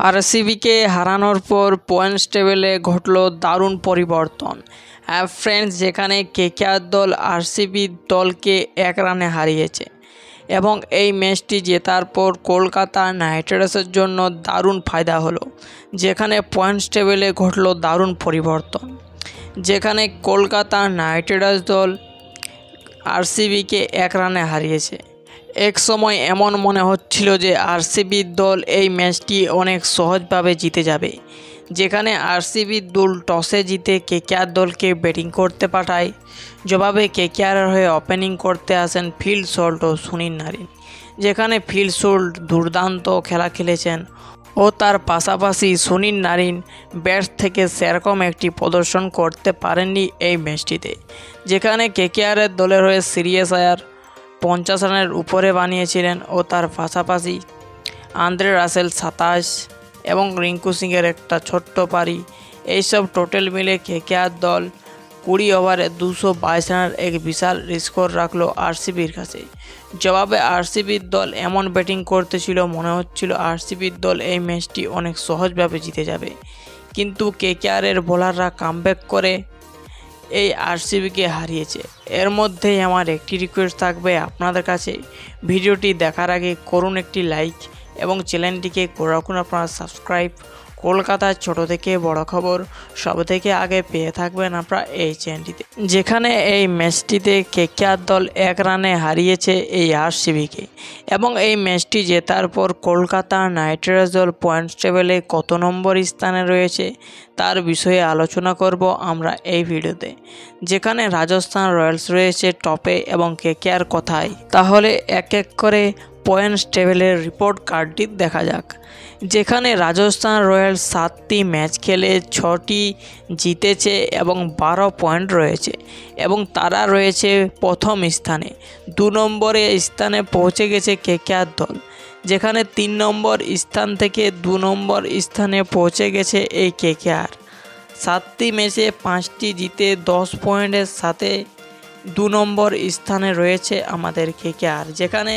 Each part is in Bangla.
আরসিবিকে হারানোর পর পয়েন্টস টেবিলে ঘটল দারুণ পরিবর্তন। ফ্রেন্ডস, যেখানে কেকেআর দল আরসিবি দলকে 1 রানে হারিয়েছে এবং এই ম্যাচটি জেতার পর কলকাতা নাইট রাইডার্সের জন্য দারুণ ফায়দা হলো। যেখানে পয়েন্টস টেবিলে ঘটল দারুণ পরিবর্তন, যেখানে কলকাতা নাইট রাইডার্স দল আরসিবিকে 1 রানে হারিয়েছে। এক সময় এমন মনে হচ্ছিল যে আরসিবি দল এই ম্যাচটি অনেক সহজভাবে জিতে যাবে, যেখানে আরসিবি দল টসে জিতে কেকেআর দলকে ব্যাটিং করতে পাঠায়। জবাবে কেকেআরের হয়ে ওপেনিং করতে আসেন ফিল সল্ট ও সুনীল নারিন, যেখানে ফিল সল্ট দুর্দান্ত খেলা খেলেছেন ও তার পাশাপাশি সুনীল নারিন ব্যাটস থেকে সেরকম একটি প্রদর্শন করতে পারেননি এই ম্যাচটিতে, যেখানে কেকেআরের দলের হয়ে শ্রেয়াস আয়ার 50 রানের উপরে বানিয়েছিলেন ও তার পাশাপাশি আন্দ্রে রাসেল 27 এবং রিঙ্কু সিংয়ের একটা ছোট্ট পারি, এইসব টোটাল মিলে কেকেআর দল 20 ওভারে 222 রানের এক বিশাল স্কোর রাখলো আরসিবির কাছে। জবাবে আরসিবির দল এমন ব্যাটিং করতেছিল, মনে হচ্ছিল আরসিবির দল এই ম্যাচটি অনেক সহজভাবে জিতে যাবে, কিন্তু কেকেআরের বোলাররা কামব্যাক করে এই আরসিবিকে হারিয়েছে। এর মধ্যেই আমার একটি রিকোয়েস্ট থাকবে আপনাদের কাছে, ভিডিওটি দেখার আগে করুন একটি লাইক এবং চ্যানেলটিকে রাখুন আপনারা সাবস্ক্রাইব। কলকাতার ছোট থেকে বড় খবর সব থেকে আগে পেয়ে থাকবেন আপনারা এই চ্যানেলটিতে। যেখানে এই ম্যাচটিতে কেকেআর দল 1 রানে হারিয়েছে এই আরসিবিকে এবং এই ম্যাচটি জেতার পর কলকাতা নাইট রাইডার্স দল পয়েন্টস টেবিলে কত নম্বর স্থানে রয়েছে তার বিষয়ে আলোচনা করব আমরা এই ভিডিওতে। যেখানে রাজস্থান রয়্যালস রয়েছে টপে এবং কেকেআর কোথায়, তাহলে এক এক করে পয়েন্টস টেবিলের রিপোর্ট কার্ডটি দেখা যাক। যেখানে রাজস্থান রয়্যালস 7টি ম্যাচ খেলে 6টি জিতেছে এবং 12 পয়েন্ট রয়েছে এবং তারা রয়েছে প্রথম স্থানে। 2 নম্বরে স্থানে পৌঁছে গেছে কেকেআর দল, যেখানে 3 নম্বর স্থান থেকে 2 নম্বর স্থানে পৌঁছে গেছে এই কেকেআর। 7টি ম্যাচে 5টি জিতে 10 পয়েন্টের সাথে 2 নম্বর স্থানে রয়েছে আমাদের কেকেআর, যেখানে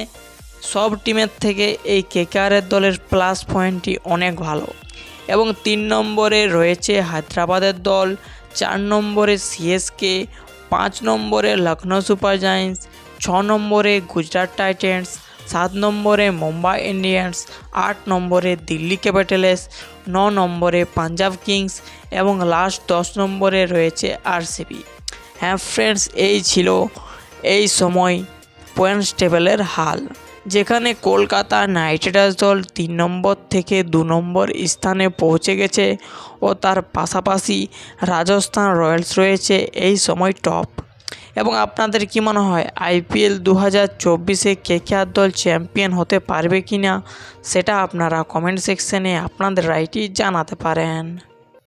সব টিমের থেকে এই কেকেআরের দলের প্লাস পয়েন্টটি অনেক ভালো এবং 3 নম্বরে রয়েছে হায়দ্রাবাদের দল, 4 নম্বরে সিএসকে, 5 নম্বরে লখনৌ সুপার জায়ান্টস, 6 নম্বরে গুজরাট টাইটেন্স, 7 নম্বরে মুম্বাই ইন্ডিয়ান্স, 8 নম্বরে দিল্লি ক্যাপিটালস, 9 নম্বরে পাঞ্জাব কিংস এবং লাস্ট 10 নম্বরে রয়েছে আরসিবি। হ্যাঁ ফ্রেন্ডস, এই ছিল এই সময় পয়েন্টস টেবিলের হাল, যেখানে কলকাতা নাইট রাইডার্স দল 3 নম্বর থেকে 2 নম্বর স্থানে পৌঁছে গেছে ও তার পাশাপাশি রাজস্থান রয়্যালস রয়েছে এই সময় টপ। এবং আপনাদের কি মনে হয় আইপিএল 2024-এ কেকেআর দল চ্যাম্পিয়ন হতে পারবে কিনা, সেটা আপনারা কমেন্ট সেকশনে আপনাদের রায়টি জানাতে পারেন।